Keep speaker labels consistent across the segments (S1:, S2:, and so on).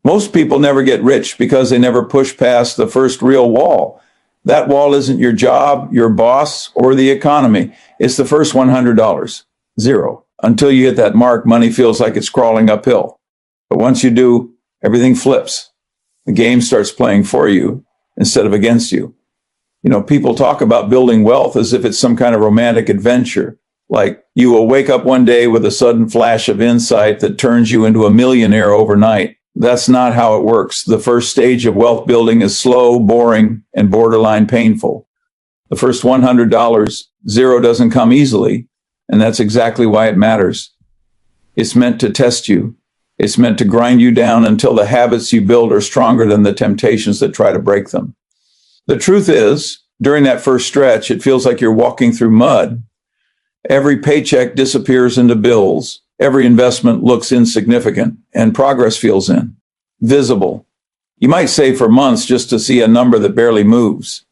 S1: Most people never get rich because they never push past the first real wall. That wall isn't your job, your boss, or the economy. It's the first $100. Zero. Until you hit that mark, money feels like it's crawling uphill. But once you do, everything flips. The game starts playing for you instead of against you. You know, people talk about building wealth as if it's some kind of romantic adventure. Like you will wake up one day with a sudden flash of insight that turns you into a millionaire overnight. That's not how it works. The first stage of wealth building is slow, boring, and borderline painful. The first $100, zero doesn't come easily, and that's exactly why it matters. It's meant to test you. It's meant to grind you down until the habits you build are stronger than the temptations that try to break them. The truth is, during that first stretch, it feels like you're walking through mud. Every paycheck disappears into bills. Every investment looks insignificant, and progress feels invisible. You might save for months just to see a number that barely moves.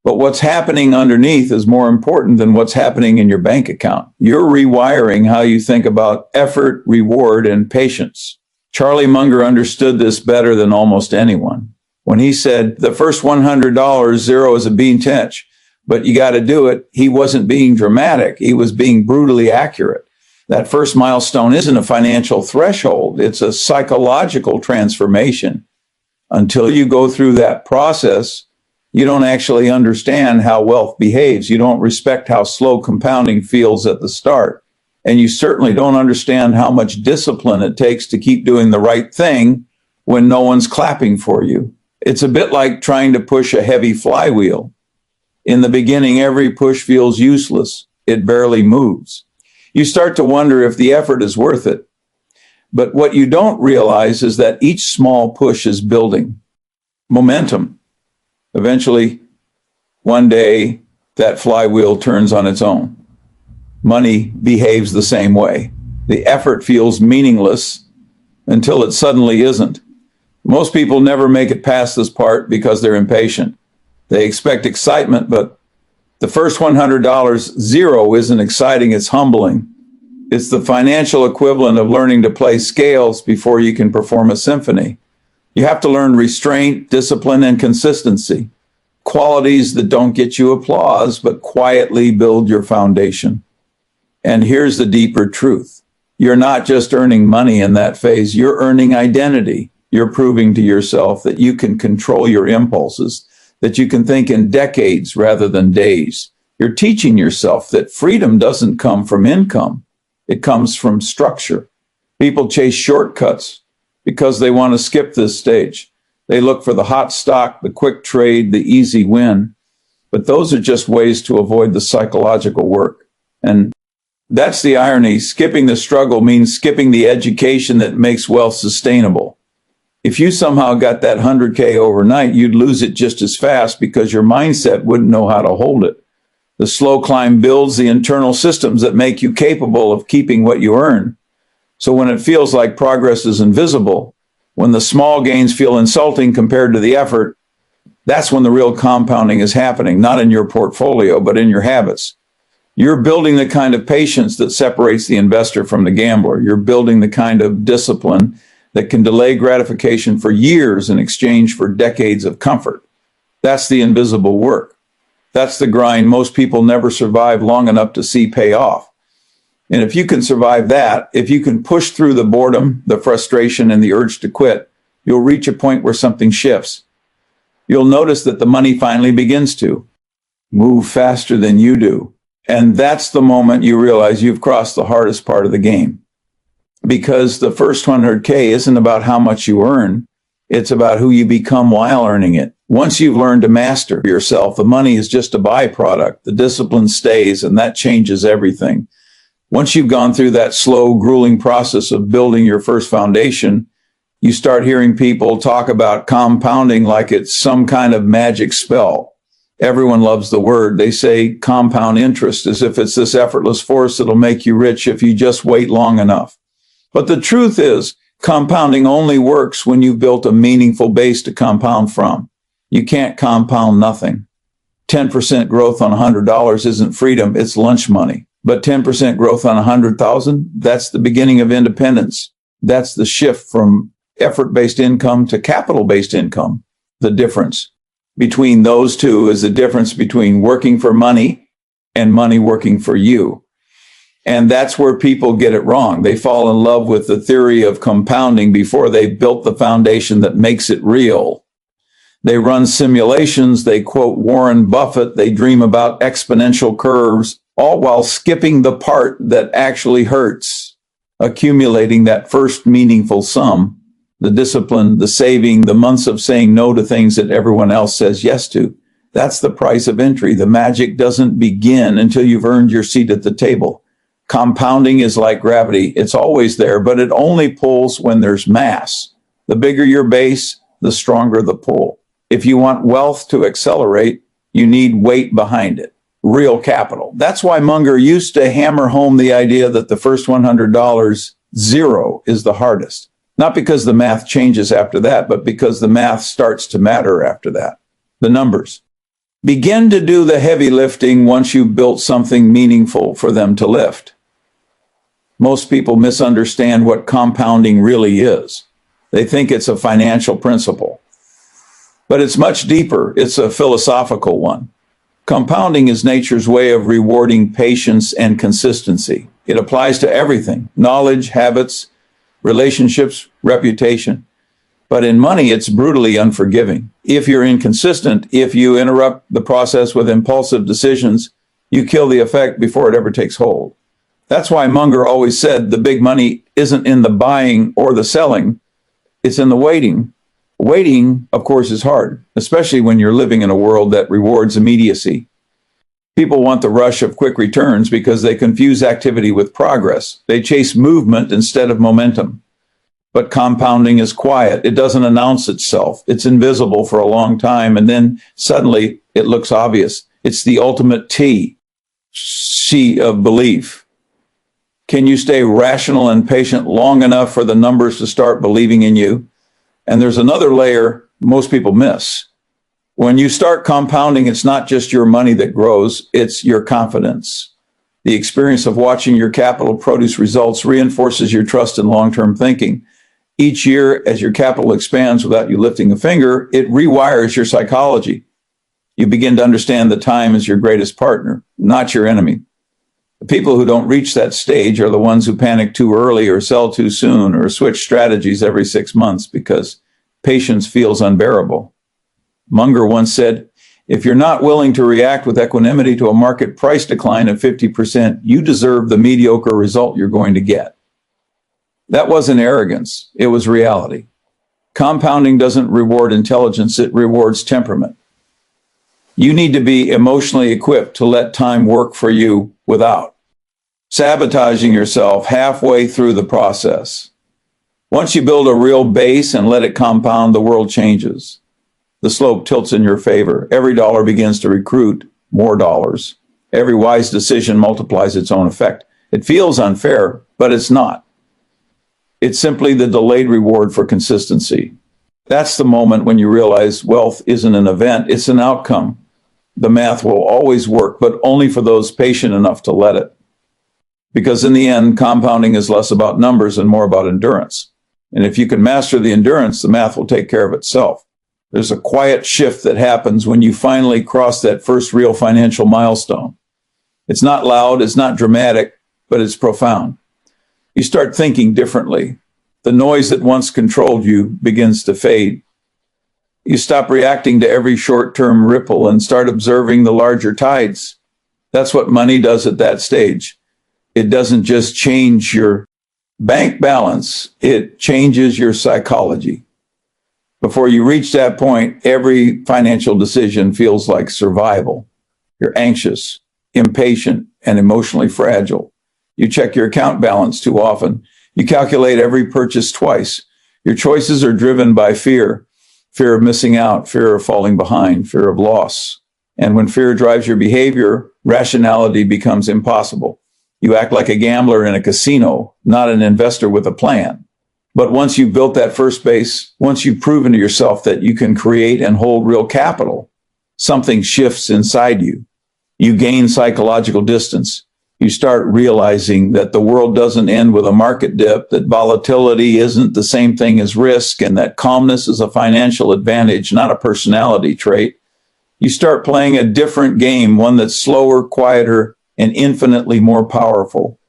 S1: But what's happening underneath is more important than what's happening in your bank account. You're rewiring how you think about effort, reward, and patience. Charlie Munger understood this better than almost anyone. When he said, the first $100, zero is a btch, but you got to do it, he wasn't being dramatic. He was being brutally accurate. That first milestone isn't a financial threshold. It's a psychological transformation. Until you go through that process, you don't actually understand how wealth behaves. You don't respect how slow compounding feels at the start. And you certainly don't understand how much discipline it takes to keep doing the right thing when no one's clapping for you. It's a bit like trying to push a heavy flywheel. In the beginning, every push feels useless. It barely moves. You start to wonder if the effort is worth it. But what you don't realize is that each small push is building momentum. Eventually, one day, that flywheel turns on its own. Money behaves the same way. The effort feels meaningless until it suddenly isn't. Most people never make it past this part because they're impatient. They expect excitement, but the first $100, zero, isn't exciting, it's humbling. It's the financial equivalent of learning to play scales before you can perform a symphony. You have to learn restraint, discipline, and consistency. Qualities that don't get you applause, but quietly build your foundation. And here's the deeper truth. You're not just earning money in that phase, you're earning identity. You're proving to yourself that you can control your impulses, that you can think in decades rather than days. You're teaching yourself that freedom doesn't come from income. It comes from structure. People chase shortcuts because they want to skip this stage. They look for the hot stock, the quick trade, the easy win. But those are just ways to avoid the psychological work. And that's the irony. Skipping the struggle means skipping the education that makes wealth sustainable. If you somehow got that 100K overnight, you'd lose it just as fast because your mindset wouldn't know how to hold it. The slow climb builds the internal systems that make you capable of keeping what you earn. So when it feels like progress is invisible, when the small gains feel insulting compared to the effort, that's when the real compounding is happening, not in your portfolio, but in your habits. You're building the kind of patience that separates the investor from the gambler. You're building the kind of discipline that can delay gratification for years in exchange for decades of comfort. That's the invisible work. That's the grind most people never survive long enough to see pay off. And if you can survive that, if you can push through the boredom, the frustration, and the urge to quit, you'll reach a point where something shifts. You'll notice that the money finally begins to move faster than you do. And that's the moment you realize you've crossed the hardest part of the game. Because the first 100K isn't about how much you earn. It's about who you become while earning it. Once you've learned to master yourself, the money is just a byproduct. The discipline stays, and that changes everything. Once you've gone through that slow, grueling process of building your first foundation, you start hearing people talk about compounding like it's some kind of magic spell. Everyone loves the word. They say compound interest as if it's this effortless force that'll make you rich if you just wait long enough. But the truth is, compounding only works when you've built a meaningful base to compound from. You can't compound nothing. 10% growth on $100 isn't freedom, it's lunch money. But 10% growth on $100,000, that's the beginning of independence. That's the shift from effort-based income to capital-based income. The difference between those two is the difference between working for money and money working for you. And that's where people get it wrong. They fall in love with the theory of compounding before they've built the foundation that makes it real. They run simulations, they quote Warren Buffett, they dream about exponential curves, all while skipping the part that actually hurts, accumulating that first meaningful sum, the discipline, the saving, the months of saying no to things that everyone else says yes to. That's the price of entry. The magic doesn't begin until you've earned your seat at the table. Compounding is like gravity. It's always there, but it only pulls when there's mass. The bigger your base, the stronger the pull. If you want wealth to accelerate, you need weight behind it, real capital. That's why Munger used to hammer home the idea that the first $100, zero, is the hardest. Not because the math changes after that, but because the math starts to matter after that. The numbers. Begin to do the heavy lifting once you've built something meaningful for them to lift. Most people misunderstand what compounding really is. They think it's a financial principle. But it's much deeper. It's a philosophical one. Compounding is nature's way of rewarding patience and consistency. It applies to everything: knowledge, habits, relationships, reputation. But in money, it's brutally unforgiving. If you're inconsistent, if you interrupt the process with impulsive decisions, you kill the effect before it ever takes hold. That's why Munger always said the big money isn't in the buying or the selling, it's in the waiting. Waiting, of course, is hard, especially when you're living in a world that rewards immediacy. People want the rush of quick returns because they confuse activity with progress. They chase movement instead of momentum. But compounding is quiet. It doesn't announce itself. It's invisible for a long time, and then suddenly it looks obvious. It's the ultimate C of belief. Can you stay rational and patient long enough for the numbers to start believing in you? And there's another layer most people miss. When you start compounding, it's not just your money that grows, it's your confidence. The experience of watching your capital produce results reinforces your trust in long-term thinking. Each year, as your capital expands without you lifting a finger, it rewires your psychology. You begin to understand that time is your greatest partner, not your enemy. The people who don't reach that stage are the ones who panic too early or sell too soon or switch strategies every 6 months because patience feels unbearable. Munger once said, if you're not willing to react with equanimity to a market price decline of 50%, you deserve the mediocre result you're going to get. That wasn't arrogance. It was reality. Compounding doesn't reward intelligence. It rewards temperament. You need to be emotionally equipped to let time work for you without sabotaging yourself halfway through the process. Once you build a real base and let it compound, the world changes. The slope tilts in your favor. Every dollar begins to recruit more dollars. Every wise decision multiplies its own effect. It feels unfair, but it's not. It's simply the delayed reward for consistency. That's the moment when you realize wealth isn't an event, it's an outcome. The math will always work, but only for those patient enough to let it. Because in the end, compounding is less about numbers and more about endurance. And if you can master the endurance, the math will take care of itself. There's a quiet shift that happens when you finally cross that first real financial milestone. It's not loud, it's not dramatic, but it's profound. You start thinking differently. The noise that once controlled you begins to fade. You stop reacting to every short-term ripple and start observing the larger tides. That's what money does at that stage. It doesn't just change your bank balance, it changes your psychology. Before you reach that point, every financial decision feels like survival. You're anxious, impatient, and emotionally fragile. You check your account balance too often. You calculate every purchase twice. Your choices are driven by fear. Fear of missing out, fear of falling behind, fear of loss. And when fear drives your behavior, rationality becomes impossible. You act like a gambler in a casino, not an investor with a plan. But once you've built that first base, once you've proven to yourself that you can create and hold real capital, something shifts inside you. You gain psychological distance. You start realizing that the world doesn't end with a market dip, that volatility isn't the same thing as risk, and that calmness is a financial advantage, not a personality trait. You start playing a different game, one that's slower, quieter, and infinitely more powerful.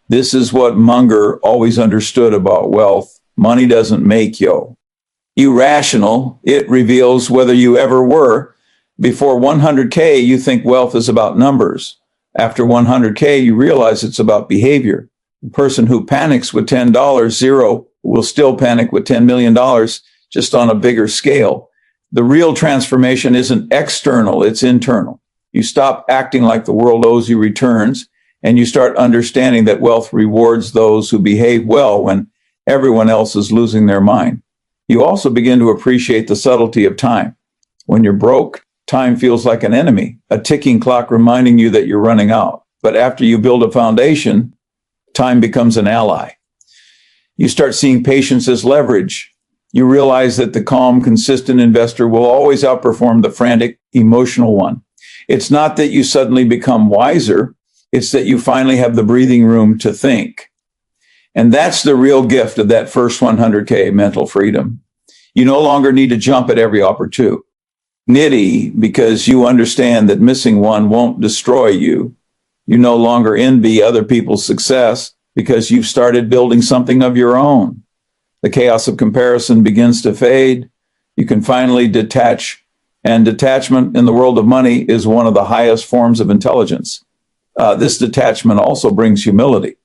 S1: This is what Munger always understood about wealth. Money doesn't make you. You rational, it reveals whether you ever were. Before 100K, you think wealth is about numbers. After 100K, you realize it's about behavior. The person who panics with $10, zero, will still panic with $10 million, just on a bigger scale. The real transformation isn't external, it's internal. You stop acting like the world owes you returns, and you start understanding that wealth rewards those who behave well when everyone else is losing their mind. You also begin to appreciate the subtlety of time. When you're broke, time feels like an enemy, a ticking clock reminding you that you're running out. But after you build a foundation, time becomes an ally. You start seeing patience as leverage. You realize that the calm, consistent investor will always outperform the frantic, emotional one. It's not that you suddenly become wiser, it's that you finally have the breathing room to think. And that's the real gift of that first 100K, mental freedom. You no longer need to jump at every opportunity, because you understand that missing one won't destroy you. You no longer envy other people's success because you've started building something of your own. The chaos of comparison begins to fade. You can finally detach, and detachment in the world of money is one of the highest forms of intelligence. This detachment also brings humility.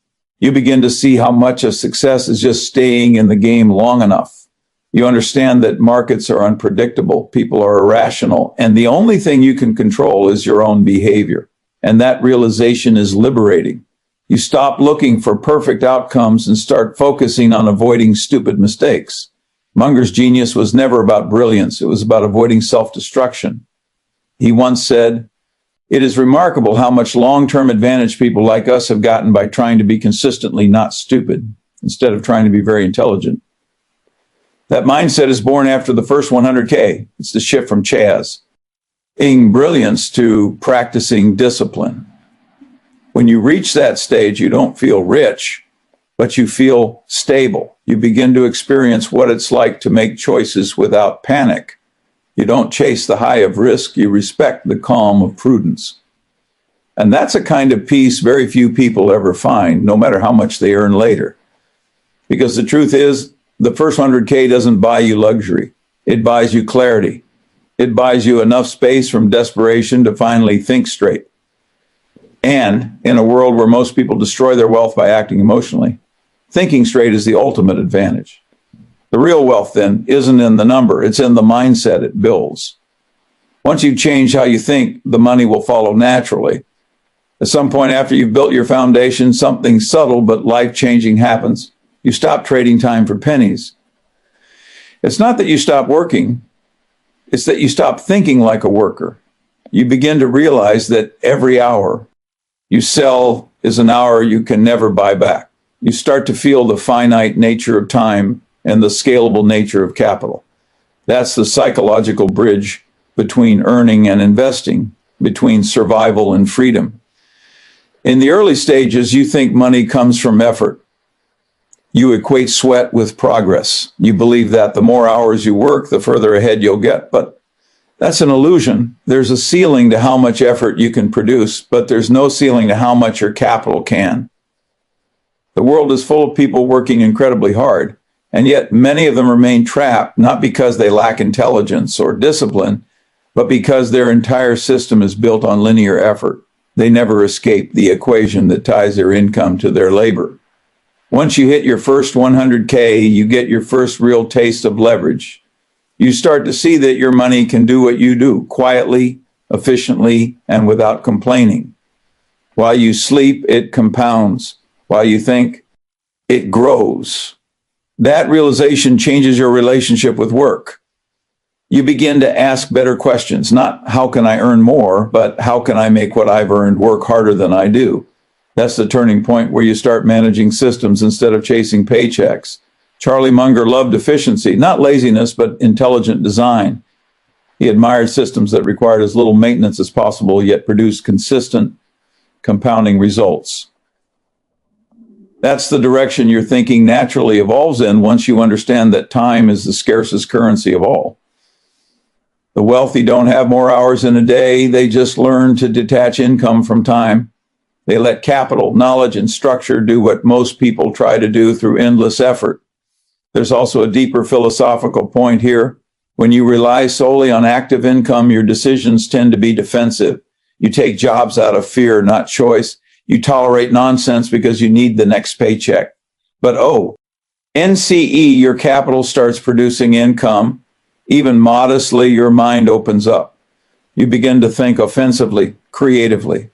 S1: You begin to see how much of success is just staying in the game long enough. You understand that markets are unpredictable, people are irrational, and the only thing you can control is your own behavior. And that realization is liberating. You stop looking for perfect outcomes and start focusing on avoiding stupid mistakes. Munger's genius was never about brilliance, it was about avoiding self-destruction. He once said, "It is remarkable how much long-term advantage people like us have gotten by trying to be consistently not stupid, instead of trying to be very intelligent." That mindset is born after the first 100K. It's the shift from being brilliance to practicing discipline. When you reach that stage, you don't feel rich, but you feel stable. You begin to experience what it's like to make choices without panic. You don't chase the high of risk, you respect the calm of prudence. And that's a kind of peace very few people ever find, no matter how much they earn later. Because the truth is, the first 100K doesn't buy you luxury. It buys you clarity. It buys you enough space from desperation to finally think straight. And in a world where most people destroy their wealth by acting emotionally, thinking straight is the ultimate advantage. The real wealth, then, isn't in the number. It's in the mindset it builds. Once you change how you think, the money will follow naturally. At some point after you've built your foundation, something subtle but life-changing happens. You stop trading time for pennies. It's not that you stop working. It's that you stop thinking like a worker. You begin to realize that every hour you sell is an hour you can never buy back. You start to feel the finite nature of time and the scalable nature of capital. That's the psychological bridge between earning and investing, between survival and freedom. In the early stages, you think money comes from effort. You equate sweat with progress. You believe that the more hours you work, the further ahead you'll get. But that's an illusion. There's a ceiling to how much effort you can produce, but there's no ceiling to how much your capital can. The world is full of people working incredibly hard, and yet many of them remain trapped, not because they lack intelligence or discipline, but because their entire system is built on linear effort. They never escape the equation that ties their income to their labor. Once you hit your first 100K, you get your first real taste of leverage. You start to see that your money can do what you do, quietly, efficiently, and without complaining. While you sleep, it compounds. While you think, it grows. That realization changes your relationship with work. You begin to ask better questions, not how can I earn more, but how can I make what I've earned work harder than I do? That's the turning point where you start managing systems instead of chasing paychecks. Charlie Munger loved efficiency, not laziness, but intelligent design. He admired systems that required as little maintenance as possible, yet produced consistent compounding results. That's the direction your thinking naturally evolves in once you understand that time is the scarcest currency of all. The wealthy don't have more hours in a day. They just learn to detach income from time. They let capital, knowledge, and structure do what most people try to do through endless effort. There's also a deeper philosophical point here. When you rely solely on active income, your decisions tend to be defensive. You take jobs out of fear, not choice. You tolerate nonsense because you need the next paycheck. But NCE, your capital starts producing income. Even modestly, your mind opens up. You begin to think offensively, creatively.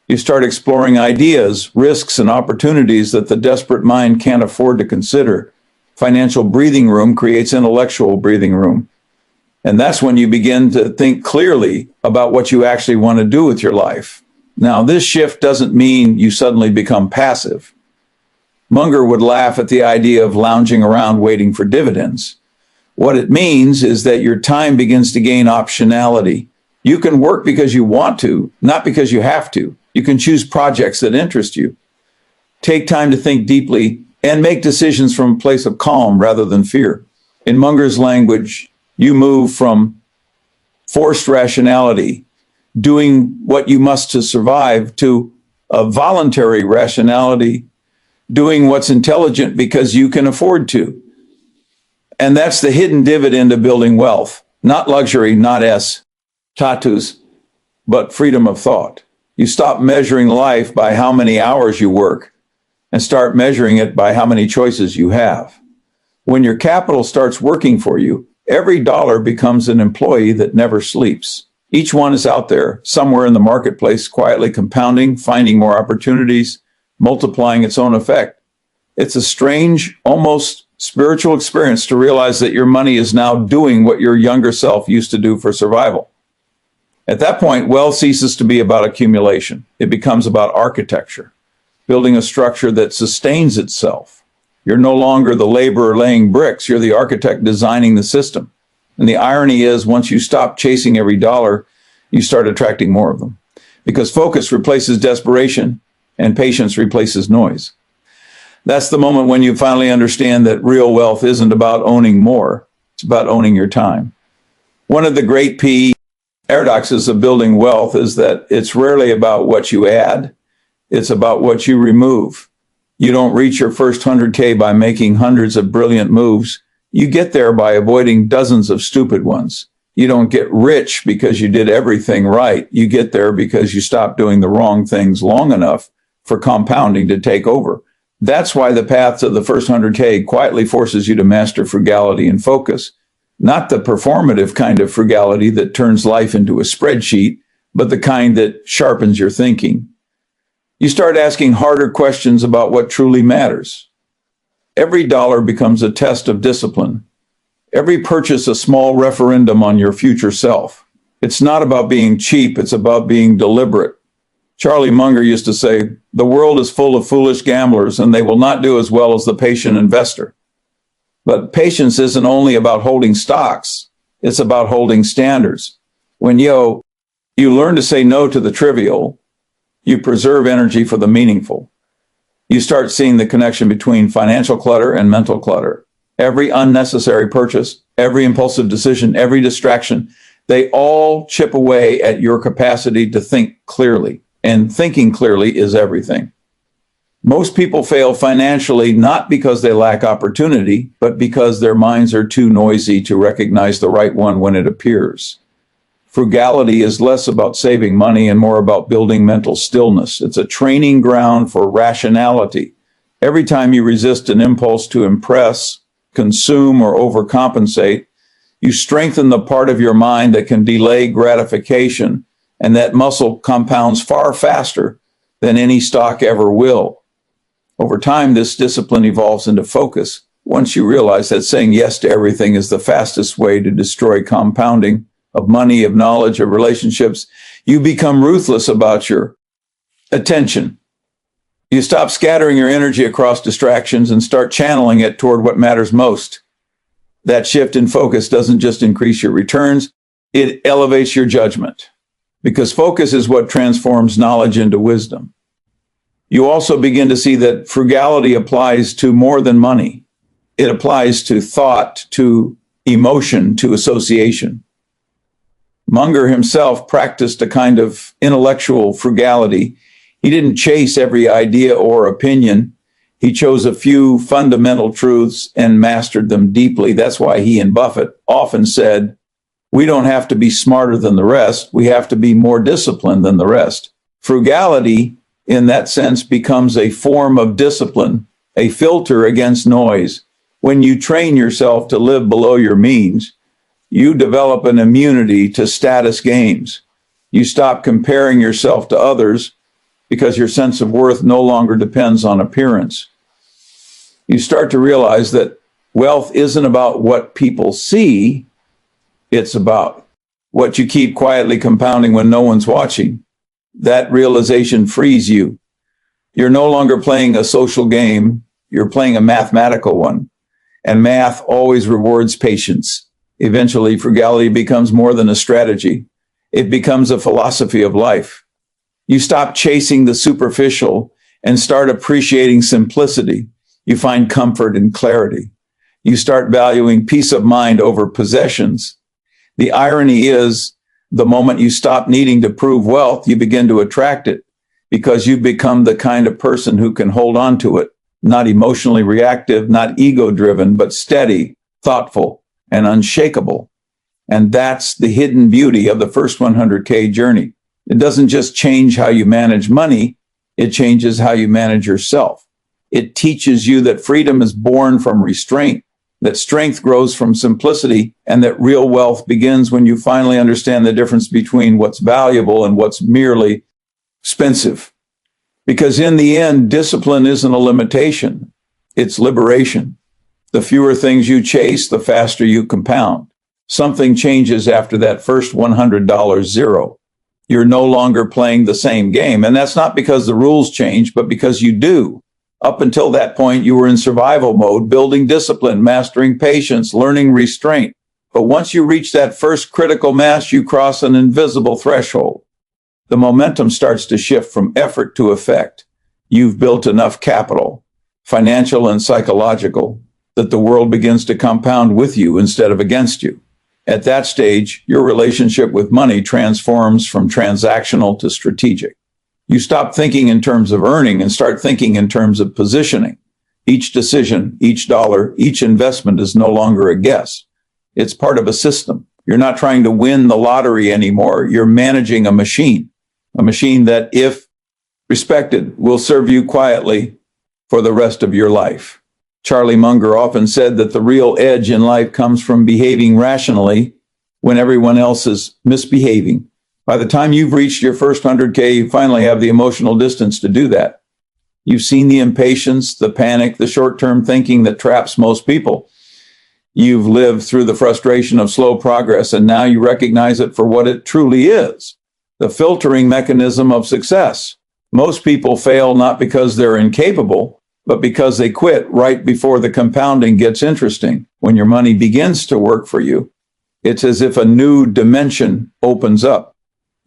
S1: You start exploring ideas, risks, and opportunities that the desperate mind can't afford to consider. Financial breathing room creates intellectual breathing room. And that's when you begin to think clearly about what you actually want to do with your life. Now, this shift doesn't mean you suddenly become passive. Munger would laugh at the idea of lounging around waiting for dividends. What it means is that your time begins to gain optionality. You can work because you want to, not because you have to. You can choose projects that interest you. Take time to think deeply and make decisions from a place of calm rather than fear. In Munger's language, you move from forced rationality, doing what you must to survive, to a voluntary rationality, doing what's intelligent because you can afford to. And that's the hidden dividend of building wealth. Not luxury, not status, but freedom of thought. You stop measuring life by how many hours you work and start measuring it by how many choices you have. When your capital starts working for you, every dollar becomes an employee that never sleeps. Each one is out there, somewhere in the marketplace, quietly compounding, finding more opportunities, multiplying its own effect. It's a strange, almost spiritual experience to realize that your money is now doing what your younger self used to do for survival. At that point, wealth ceases to be about accumulation. It becomes about architecture, building a structure that sustains itself. You're no longer the laborer laying bricks. You're the architect designing the system. And the irony is, once you stop chasing every dollar, you start attracting more of them. Because focus replaces desperation and patience replaces noise. That's the moment when you finally understand that real wealth isn't about owning more. It's about owning your time. One of the great paradoxes of building wealth is that it's rarely about what you add. It's about what you remove. You don't reach your first 100K by making hundreds of brilliant moves. You get there by avoiding dozens of stupid ones. You don't get rich because you did everything right. You get there because you stopped doing the wrong things long enough for compounding to take over. That's why the path to the first 100K quietly forces you to master frugality and focus. Not the performative kind of frugality that turns life into a spreadsheet, but the kind that sharpens your thinking. You start asking harder questions about what truly matters. Every dollar becomes a test of discipline. Every purchase a small referendum on your future self. It's not about being cheap, it's about being deliberate. Charlie Munger used to say, the world is full of foolish gamblers and they will not do as well as the patient investor. But patience isn't only about holding stocks, it's about holding standards. When you learn to say no to the trivial, you preserve energy for the meaningful. You start seeing the connection between financial clutter and mental clutter. Every unnecessary purchase, every impulsive decision, every distraction, they all chip away at your capacity to think clearly. And thinking clearly is everything. Most people fail financially not because they lack opportunity, but because their minds are too noisy to recognize the right one when it appears. Frugality is less about saving money and more about building mental stillness. It's a training ground for rationality. Every time you resist an impulse to impress, consume, or overcompensate, you strengthen the part of your mind that can delay gratification, and that muscle compounds far faster than any stock ever will. Over time, this discipline evolves into focus. Once you realize that saying yes to everything is the fastest way to destroy compounding of money, of knowledge, of relationships, you become ruthless about your attention. You stop scattering your energy across distractions and start channeling it toward what matters most. That shift in focus doesn't just increase your returns, it elevates your judgment. because focus is what transforms knowledge into wisdom. You also begin to see that frugality applies to more than money. It applies to thought, to emotion, to association. Munger himself practiced a kind of intellectual frugality. He didn't chase every idea or opinion. He chose a few fundamental truths and mastered them deeply. That's why he and Buffett often said, we don't have to be smarter than the rest. We have to be more disciplined than the rest. Frugality, in that sense, becomes a form of discipline, a filter against noise. When you train yourself to live below your means, you develop an immunity to status gains. You stop comparing yourself to others because your sense of worth no longer depends on appearance. You start to realize that wealth isn't about what people see, it's about what you keep quietly compounding when no one's watching. That realization frees you. You're no longer playing a social game, you're playing a mathematical one. And math always rewards patience. Eventually, frugality becomes more than a strategy. It becomes a philosophy of life. You stop chasing the superficial and start appreciating simplicity. You find comfort and clarity. You start valuing peace of mind over possessions. The irony is, the moment you stop needing to prove wealth, you begin to attract it because you become the kind of person who can hold on to it, not emotionally reactive, not ego-driven, but steady, thoughtful, and unshakable. And that's the hidden beauty of the first 100K journey. It doesn't just change how you manage money, it changes how you manage yourself. It teaches you that freedom is born from restraint, that strength grows from simplicity, and that real wealth begins when you finally understand the difference between what's valuable and what's merely expensive. Because in the end, discipline isn't a limitation, it's liberation. The fewer things you chase, the faster you compound. Something changes after that first $100 zero. You're no longer playing the same game. And that's not because the rules change, but because you do. Up until that point, you were in survival mode, building discipline, mastering patience, learning restraint. But once you reach that first critical mass, you cross an invisible threshold. The momentum starts to shift from effort to effect. You've built enough capital, financial and psychological, that the world begins to compound with you instead of against you. At that stage, your relationship with money transforms from transactional to strategic. You stop thinking in terms of earning and start thinking in terms of positioning. Each decision, each dollar, each investment is no longer a guess. It's part of a system. You're not trying to win the lottery anymore. You're managing a machine that, if respected, will serve you quietly for the rest of your life. Charlie Munger often said that the real edge in life comes from behaving rationally when everyone else is misbehaving. By the time you've reached your first 100K, you finally have the emotional distance to do that. You've seen the impatience, the panic, the short-term thinking that traps most people. You've lived through the frustration of slow progress, and now you recognize it for what it truly is, the filtering mechanism of success. Most people fail not because they're incapable, but because they quit right before the compounding gets interesting. When your money begins to work for you, it's as if a new dimension opens up.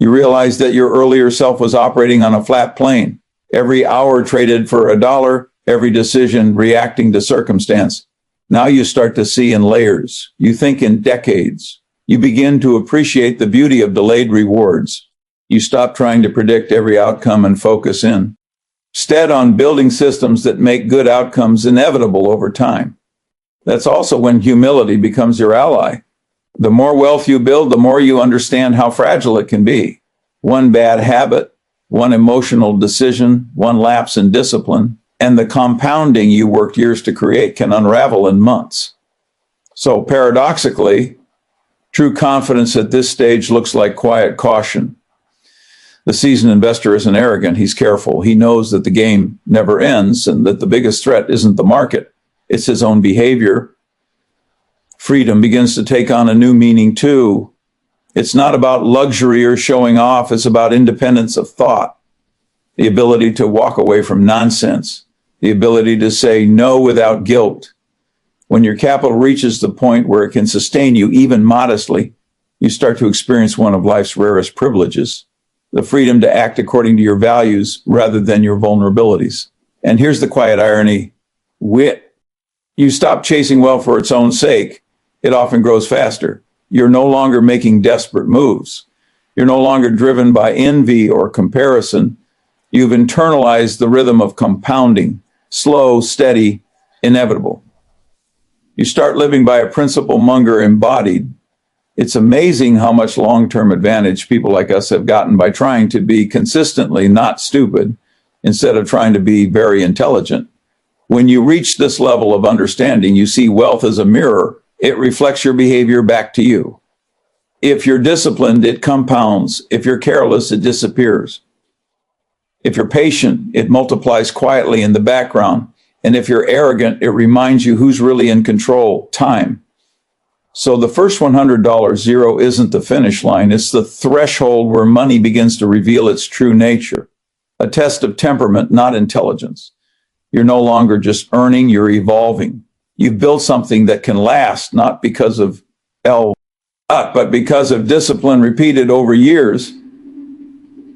S1: You realize that your earlier self was operating on a flat plane. Every hour traded for $1, every decision reacting to circumstance. Now you start to see in layers. You think in decades. You begin to appreciate the beauty of delayed rewards. You stop trying to predict every outcome and focus instead on building systems that make good outcomes inevitable over time. That's also when humility becomes your ally. The more wealth you build, the more you understand how fragile it can be. One bad habit, one emotional decision, one lapse in discipline, and the compounding you worked years to create can unravel in months. So paradoxically, true confidence at this stage looks like quiet caution. The seasoned investor isn't arrogant, he's careful. He knows that the game never ends and that the biggest threat isn't the market, it's his own behavior. Freedom begins to take on a new meaning too. It's not about luxury or showing off, it's about independence of thought, the ability to walk away from nonsense, the ability to say no without guilt. When your capital reaches the point where it can sustain you, even modestly, you start to experience one of life's rarest privileges, the freedom to act according to your values rather than your vulnerabilities. And here's the quiet irony. You stop chasing wealth for its own sake, it often grows faster. You're no longer making desperate moves. You're no longer driven by envy or comparison. You've internalized the rhythm of compounding, slow, steady, inevitable. You start living by a principle Munger embodied. It's amazing how much long-term advantage people like us have gotten by trying to be consistently not stupid instead of trying to be very intelligent. When you reach this level of understanding, you see wealth as a mirror. It reflects your behavior back to you. If you're disciplined, it compounds. If you're careless, it disappears. If you're patient, it multiplies quietly in the background. And if you're arrogant, it reminds you who's really in control: time. So the first $100 zero isn't the finish line. It's the threshold where money begins to reveal its true nature. A test of temperament, not intelligence. You're no longer just earning, you're evolving. You've built something that can last, not because of but because of discipline repeated over years.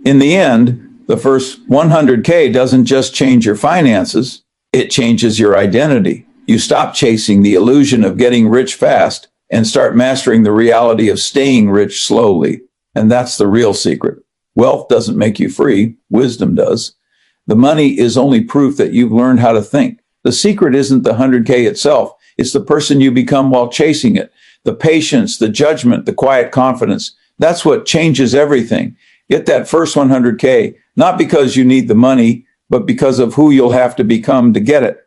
S1: In the end, the first 100K doesn't just change your finances, it changes your identity. You stop chasing the illusion of getting rich fast and start mastering the reality of staying rich slowly. And that's the real secret. Wealth doesn't make you free, wisdom does. The money is only proof that you've learned how to think. The secret isn't the 100K itself, it's the person you become while chasing it. The patience, the judgment, the quiet confidence. That's what changes everything. Get that first 100K, not because you need the money, but because of who you'll have to become to get it.